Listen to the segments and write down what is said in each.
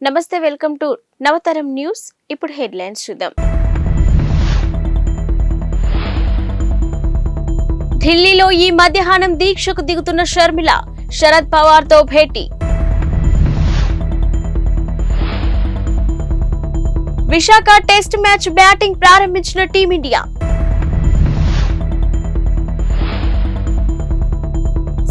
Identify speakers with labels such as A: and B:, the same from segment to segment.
A: నమస్తే, welcome to నవతరం news. ఇప్పుడు headlines చూద్దాం. ఢిల్లీలో ఈ మధ్యాహ్నం దీక్షకు దిగుతున్న షర్మిల, శరద్ పవార్ తో భేటీ. విశాఖ టెస్ట్ మ్యాచ్ బ్యాటింగ్ ప్రారంభించిన టీమిండియా.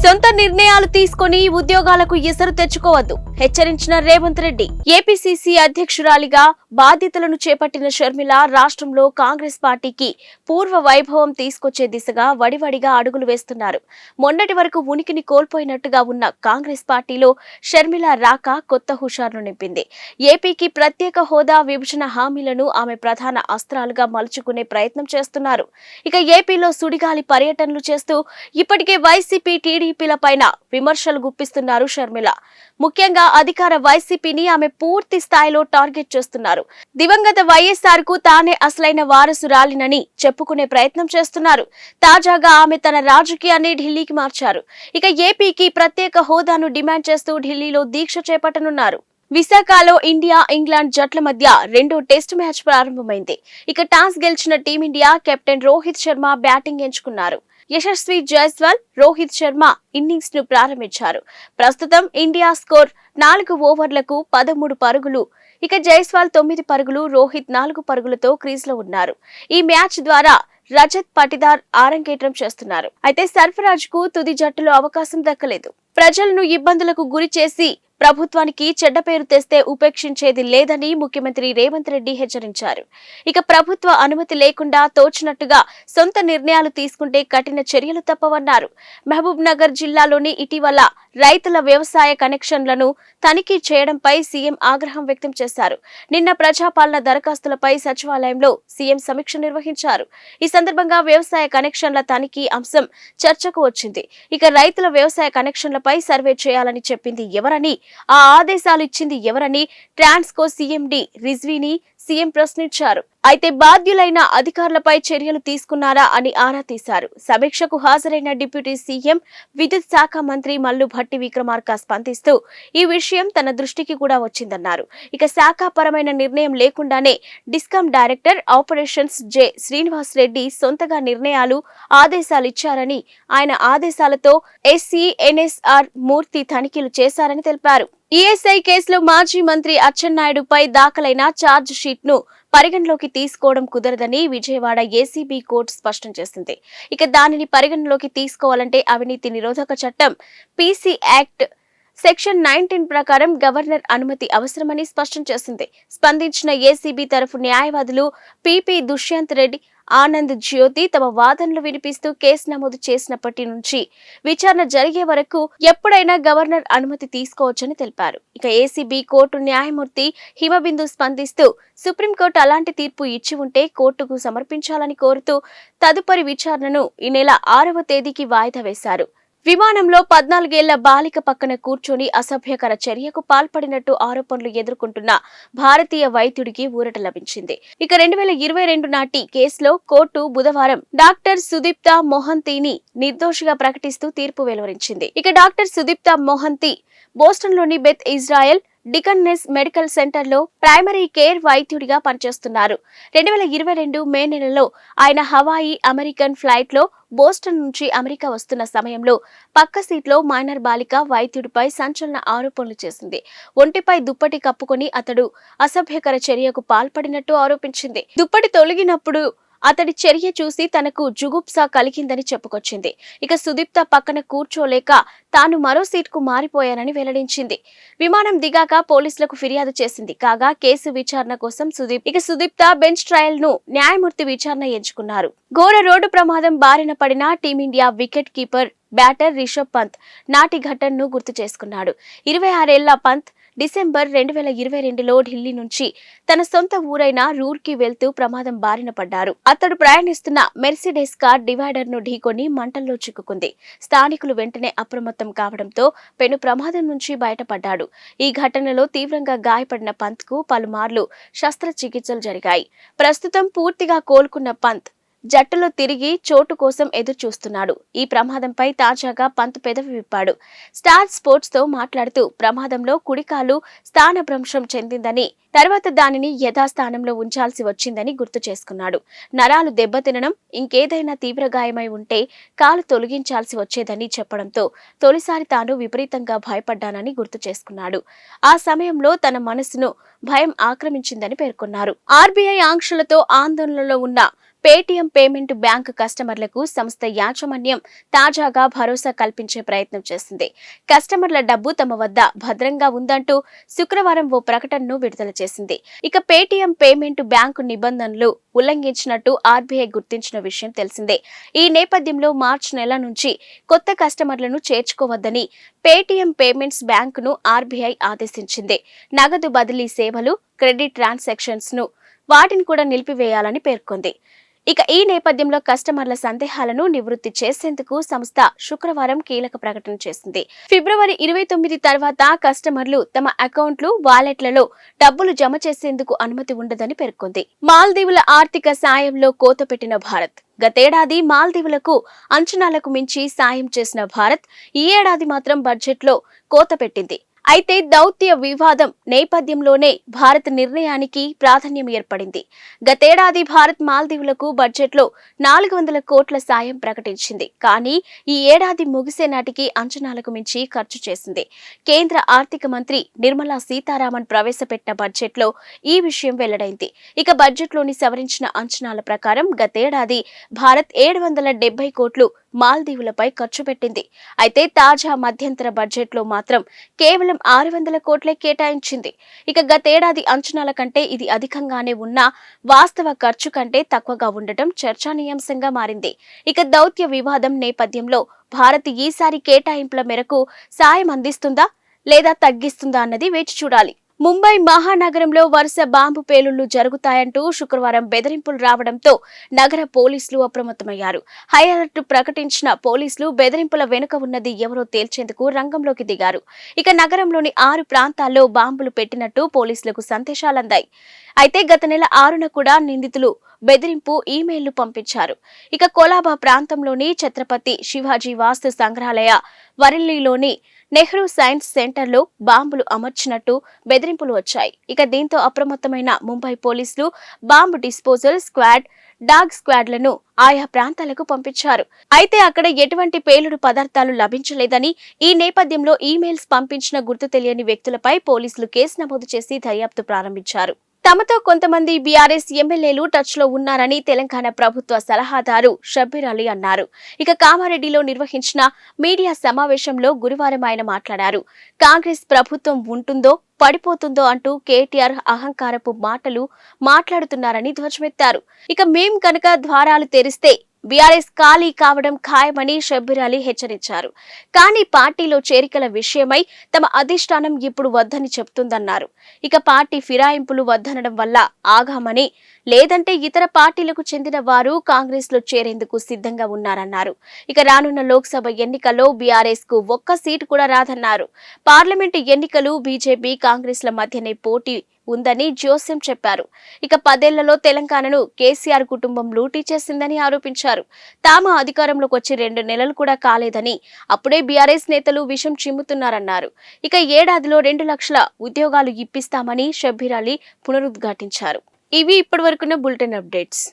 A: సొంత నిర్ణయాలు తీసుకుని ఉద్యోగాలకు ఎసరు తెచ్చుకోవద్దు హెచ్చరించిన రేవంత్ రెడ్డి. ఏపీసీసీ అధ్యక్షురాలిగా బాధ్యతలను చేపట్టిన షర్మిల రాష్ట్రంలో కాంగ్రెస్ పార్టీకి పూర్వ వైభవం తీసుకొచ్చే దిశగా వడివడిగా అడుగులు వేస్తున్నారు. మొన్నటి వరకు ఉనికిని కోల్పోయినట్టుగా ఉన్న కాంగ్రెస్ పార్టీలో షర్మిల రాక కొత్త హుషారును నింపింది. ఏపీకి ప్రత్యేక హోదా, విభజన హామీలను ఆమె ప్రధాన అస్త్రాలుగా మలుచుకునే ప్రయత్నం చేస్తున్నారు. ఇక ఏపీలో సుడిగాలి పర్యటనలు చేస్తూ ఇప్పటికే వైసీపీ, టీడీపీల పైన విమర్శలు గుప్పిస్తున్నారు షర్మిల. ముఖ్యంగా అధికార వైసీపీని ఆమె పూర్తి స్థాయిలో టార్గెట్ చేస్తున్నారు. దివంగత వైఎస్ఆర్ కు తానే అసలైన వారసురాలినని చెప్పుకునే ప్రయత్నం చేస్తున్నారు. తాజాగా ఆమె తన రాజకీయాన్ని ఢిల్లీకి మార్చారు. ఇక ఏపీకి ప్రత్యేక హోదాను డిమాండ్ చేస్తూ ఢిల్లీలో దీక్ష చేపట్టనున్నారు. విశాఖలో ఇండియా, ఇంగ్లాండ్ జట్ల మధ్య రెండో టెస్ట్ మ్యాచ్ ప్రారంభమైంది. ఇక టాస్ గెలిచిన team India captain Rohit Sharma batting ఎంచుకున్నారు. యశస్వి జైస్వాల్, రోహిత్ శర్మ ఇన్నింగ్స్ ను ప్రారంభించారు. ప్రస్తుతం ఇండియా స్కోర్ 4 ఓవర్లకు 13 పరుగులు. ఇక జైస్వాల్ 9 పరుగులు, రోహిత్ 4 పరుగులతో క్రీజ్ లో ఉన్నారు. ఈ మ్యాచ్ ద్వారా రజత్ పటిదార్ ఆరంగేట్రం చేస్తున్నారు. అయితే సర్ఫరాజ్ కు తుది జట్టులో అవకాశం దక్కలేదు. ప్రజలను ఇబ్బందులకు గురి చేసి ప్రభుత్వానికి చెడ్డ పేరు తెస్తే ఉపేక్షించేది లేదని ముఖ్యమంత్రి రేవంత్ రెడ్డి హెచ్చరించారు. ఇక ప్రభుత్వ అనుమతి లేకుండా తోచినట్టుగా సొంత నిర్ణయాలు తీసుకుంటే కఠిన చర్యలు తప్పవన్నారు. మహబూబ్ నగర్ జిల్లాలోని ఇటీవల రైతుల వ్యవసాయ కనెక్షన్లను తనిఖీ చేయడంపై సీఎం ఆగ్రహం వ్యక్తం చేశారు. నిన్న ప్రజాపాలన దరఖాస్తులపై సచివాలయంలో సీఎం సమీక్ష నిర్వహించారు. ఈ సందర్భంగా వ్యవసాయ కనెక్షన్ల తనిఖీ అంశం చర్చకు వచ్చింది. ఇక రైతుల వ్యవసాయ కనెక్షన్లపై సర్వే చేయాలని చెప్పింది ఎవరని, ఆ ఆదేశాలు ఇచ్చింది ఎవరని ట్రాన్స్కో సీఎండీ రిజ్వీని సీఎం ప్రశ్నించారు. అయితే బాధ్యులైన అధికారులపై చర్యలు తీసుకున్నారా అని ఆరా తీశారు. సమీక్షకు హాజరైన డిప్యూటీ సీఎం, విద్యుత్ శాఖ మంత్రి మల్లు భట్టి విక్రమార్క స్పందిస్తూ ఈ విషయం తన దృష్టికి కూడా వచ్చిందన్నారు. ఇక శాఖాపరమైన నిర్ణయం లేకుండానే DISCOM director operations J Srinivas Reddy సొంతగా నిర్ణయాలు, ఆదేశాలు ఇచ్చారని, ఆయన ఆదేశాలతో ఎస్సీ ఎన్ఎస్ఆర్ మూర్తి తనిఖీలు చేశారని తెలిపారు. ఈఎస్ఐ కేసులో మాజీ మంత్రి అచ్చెన్నాయుడుపై దాఖలైన ఛార్జ్ షీట్ ను పరిగణలోకి తీసుకోవడం కుదరదని విజయవాడ ఏసీబీ కోర్టు స్పష్టం చేసింది. ఇక దానిని పరిగణలోకి తీసుకోవాలంటే అవినీతి నిరోధక చట్టం పీసీ యాక్ట్ సెక్షన్ 19 ప్రకారం గవర్నర్ అనుమతి అవసరమని స్పష్టం చేసింది. స్పందించిన ఏసీబీ తరఫు న్యాయవాదులు పిపి దుష్యంత్ రెడ్డి, ఆనంద్ జ్యోతి తమ వాదనలు వినిపిస్తూ కేసు నమోదు చేసినప్పటి నుంచి విచారణ జరిగే వరకు ఎప్పుడైనా గవర్నర్ అనుమతి తీసుకోవచ్చని తెలిపారు. ఇక ఏసీబీ కోర్టు న్యాయమూర్తి హిమబిందు స్పందిస్తూ సుప్రీంకోర్టు అలాంటి తీర్పు ఇచ్చి ఉంటే కోర్టుకు సమర్పించాలని కోరుతూ తదుపరి విచారణను ఈ నెల 6వ తేదీకి వాయిదా వేశారు. విమానంలో 14 ఏళ్ల బాలిక పక్కన కూర్చొని అసభ్యకర చర్యకు పాల్పడినట్టు ఆరోపణలు ఎదుర్కొంటున్న భారతీయ వైద్యుడికి ఊరట లభించింది. ఇక 2022 నాటి కేసులో కోర్టు బుధవారం డాక్టర్ సుదీప్తా మొహంతీని నిర్దోషిగా ప్రకటిస్తూ తీర్పు వెలువరించింది. ఇక డాక్టర్ సుదీప్తా మొహంతి బోస్టన్లోని Beth Israel Deaconess medical center లో ప్రైమరీ కేర్ వైద్యుడిగా పనిచేస్తున్నారు. 2022 మే నెలలో ఆయన హవాయి అమెరికన్ ఫ్లైట్ లో బోస్టన్ నుంచి అమెరికా వస్తున్న సమయంలో పక్క సీట్లో మైనర్ బాలిక వైద్యుడిపై సంచలన ఆరోపణలు చేసింది. ఒంటిపై దుప్పటి కప్పుకొని అతడు అసభ్యకర చర్యకు పాల్పడినట్టు ఆరోపించింది. దుప్పటి తొలగినప్పుడు అతడి చర్య చూసి తనకు జుగుప్సా కలిగిందని చెప్పుకొచ్చింది. ఇక సుదీప్త పక్కన కూర్చోలేక తాను మరో సీట్కు మారిపోయానని వెల్లడించింది. విమానం దిగాక పోలీసులకు ఫిర్యాదు చేసింది. కాగా కేసు విచారణ కోసం సుదీప్త బెంచ్ ట్రయల్ ను న్యాయమూర్తి విచారణ ఎంచుకున్నారు. ఘోర రోడ్డు ప్రమాదం బారిన పడిన team India wicket keeper batter Rishabh Pant నాటి ఘటనను గుర్తు చేసుకున్నాడు. 26 ఏళ్ల పంత్ డిసెంబర్ 2022లో ఢిల్లీ నుంచి తన సొంత ఊరైన రూర్కి వెళ్తూ ప్రమాదం బారిన పడ్డారు. అతడు ప్రయాణిస్తున్న మెర్సిడెస్ కార్ డివైడర్ ను ఢీకొని మంటల్లో చిక్కుకుంది. స్థానికులు వెంటనే అప్రమత్తం కావడంతో పెను ప్రమాదం నుంచి బయటపడ్డాడు. ఈ ఘటనలో తీవ్రంగా గాయపడిన పంత్ కు పలుమార్లు శస్త్రచికిత్సలు జరిగాయి. ప్రస్తుతం పూర్తిగా కోలుకున్న పంత్ జట్టులో తిరిగి చోటు కోసం ఎదురు చూస్తున్నాడు. ఈ ప్రమాదంపై తాజాగా పంత్ పెదవి విప్పాడు. స్టార్ స్పోర్ట్స్ తో మాట్లాడుతూ ప్రమాదంలో కుడికాలు స్థానభ్రంశం చెందిందని, తర్వాత దానిని యథాస్థానంలో ఉంచాల్సి వచ్చిందని గుర్తు చేసుకున్నాడు. నరాలు దెబ్బతినడం, ఇంకేదైనా తీవ్ర గాయమై ఉంటే కాలు తొలగించాల్సి వచ్చేదని చెప్పడంతో తొలిసారి తాను విపరీతంగా భయపడ్డానని గుర్తు చేసుకున్నాడు. ఆ సమయంలో తన మనసును భయం ఆక్రమించిందని పేర్కొన్నారు. ఆర్బీఐ ఆంక్షలతో ఆందోళనలో ఉన్న పేటీఎం పేమెంట్ బ్యాంక్ కస్టమర్లకు సంస్థ యాజమాన్యం తాజాగా భరోసా కల్పించే ప్రయత్నం చేసింది. కస్టమర్ల డబ్బు తమ వద్ద భద్రంగా ఉందంటూ శుక్రవారం ఓ ప్రకటనను విడుదల చేసింది. ఇక పేటీఎం పేమెంట్ బ్యాంకు నిబంధనలు ఉల్లంఘించినట్టు ఆర్బీఐ గుర్తించిన విషయం తెలిసిందే. ఈ నేపథ్యంలో మార్చి నెల నుంచి కొత్త కస్టమర్లను చేర్చుకోవద్దని పేటీఎం పేమెంట్స్ బ్యాంకును ఆర్బీఐ ఆదేశించింది. నగదు బదిలీ సేవలు, క్రెడిట్ ట్రాన్సాక్షన్స్ ను వాటిని కూడా నిలిపివేయాలని పేర్కొంది. ఇక ఈ నేపథ్యంలో కస్టమర్ల సందేహాలను నివృత్తి చేసేందుకు సంస్థ శుక్రవారం కీలక ప్రకటన చేసింది. ఫిబ్రవరి 29 తర్వాత కస్టమర్లు తమ అకౌంట్లు, వాలెట్లలో డబ్బులు జమ చేసేందుకు అనుమతి ఉండదని పేర్కొంది. మాల్దీవుల ఆర్థిక సాయంలో కోత పెట్టిన భారత్. గతేడాది మాల్దీవులకు అంచనాలకు మించి సాయం చేసిన భారత్ ఈ ఏడాది మాత్రం బడ్జెట్లో కోత పెట్టింది. అయితే దౌత్య వివాదం నేపథ్యంలోనే భారత్ నిర్ణయానికి ప్రాధాన్యం ఏర్పడింది. గతేడాది భారత్ మాల్దీవులకు బడ్జెట్లో 400 కోట్ల సాయం ప్రకటించింది. కానీ ఈ ఏడాది ముగిసే నాటికి అంచనాలకు మించి ఖర్చు చేసింది. కేంద్ర ఆర్థిక మంత్రి నిర్మలా సీతారామన్ ప్రవేశపెట్టిన బడ్జెట్లో ఈ విషయం వెల్లడైంది. ఇక బడ్జెట్లోని సవరించిన అంచనాల ప్రకారం గతేడాది భారత్ 770 కోట్లు మాల్దీవులపై ఖర్చు పెట్టింది. అయితే తాజా మధ్యంతర బడ్జెట్లో మాత్రం కేవలం 600 కోట్లే కేటాయించింది. ఇక గతేడాది అంచనాల కంటే ఇది అధికంగానే ఉన్నా వాస్తవ ఖర్చు కంటే తక్కువగా ఉండటం చర్చనీయాంశంగా మారింది. ఇక దౌత్య వివాదం నేపథ్యంలో భారత్ ఈసారి కేటాయింపుల మేరకు సాయం అందిస్తుందా లేదా తగ్గిస్తుందా అన్నది వేచి చూడాలి. ముంబై మహానగరంలో వరుస బాంబు పేలుళ్లు జరుగుతాయంటూ శుక్రవారం బెదిరింపులు రావడంతో నగర పోలీసులు అప్రమత్తమయ్యారు. హై అలర్ట్ ప్రకటించిన పోలీసులు బెదిరింపుల వెనుక ఉన్నది ఎవరో తేల్చేందుకు రంగంలోకి దిగారు. ఇక నగరంలోని 6 ప్రాంతాల్లో బాంబులు పెట్టినట్టు పోలీసులకు సందేశాలందాయి. అయితే గత నెల 6న కూడా నిందితులు బెదిరింపు ఈమెయిల్లు పంపించారు. ఇక కొలాబా ప్రాంతంలోని ఛత్రపతి శివాజీ వాస్తు సంగ్రహాలయ, వరెల్లీలోని నెహ్రూ సైన్స్ సెంటర్లో బాంబులు అమర్చినట్టు బెదిరింపులు వచ్చాయి. ఇక దీంతో అప్రమత్తమైన ముంబై పోలీసులు బాంబు డిస్పోజల్ స్క్వాడ్, డాగ్ స్క్వాడ్లను ఆయా ప్రాంతాలకు పంపించారు. అయితే అక్కడ ఎటువంటి పేలుడు పదార్థాలు లభించలేదని, ఈ నేపథ్యంలో ఈమెయిల్స్ పంపించిన గుర్తు తెలియని వ్యక్తులపై పోలీసులు కేసు నమోదు చేసి దర్యాప్తు ప్రారంభించారు. తమతో కొంతమంది బీఆర్ఎస్ ఎమ్మెల్యేలు టచ్ లో ఉన్నారని తెలంగాణ ప్రభుత్వ సలహాదారు షబ్బీర్ అలీ అన్నారు. ఇక కామారెడ్డిలో నిర్వహించిన మీడియా సమావేశంలో గురువారం ఆయన మాట్లాడారు. కాంగ్రెస్ ప్రభుత్వం ఉంటుందో పడిపోతుందో అంటూ కేటీఆర్ అహంకారపు మాటలు మాట్లాడుతున్నారని ధ్వజమెత్తారు. ఇక మేం కనుక ద్వారాలు తెరిస్తే బీఆర్ఎస్ ఖాళీ కావడం ఖాయమని షబ్బీర్ అలీ హెచ్చరించారు. కానీ పార్టీలో చేరికల విషయమై తమ అధిష్టానం ఇప్పుడు వద్దని చెబుతుందన్నారు. ఇక పార్టీ ఫిరాయింపులు వద్దనడం వల్ల ఆగామని, లేదంటే ఇతర పార్టీలకు చెందిన వారు కాంగ్రెస్ లో చేరేందుకు సిద్ధంగా ఉన్నారన్నారు. ఇక రానున్న లోక్సభ ఎన్నికల్లో బీఆర్ఎస్ కు ఒక్క సీటు కూడా రాదన్నారు. పార్లమెంటు ఎన్నికలు బీజేపీ, కాంగ్రెస్ల మధ్యనే పోటీ ఉందని జోస్యం చెప్పారు. ఇక 10 ఏళ్లలో తెలంగాణను కేసీఆర్ కుటుంబం లూటీ చేసిందని ఆరోపించారు. తాము అధికారంలోకి వచ్చి 2 నెలలు కూడా కాలేదని, అప్పుడే బీఆర్ఎస్ నేతలు విషం చిమ్ముతున్నారన్నారు. ఇక ఏడాదిలో 2 లక్షల ఉద్యోగాలు ఇప్పిస్తామని షబ్బీర్ అలీ పునరుద్ఘాటించారు. ఇవి ఇప్పటివరకున్న బులెటిన్ అప్డేట్స్.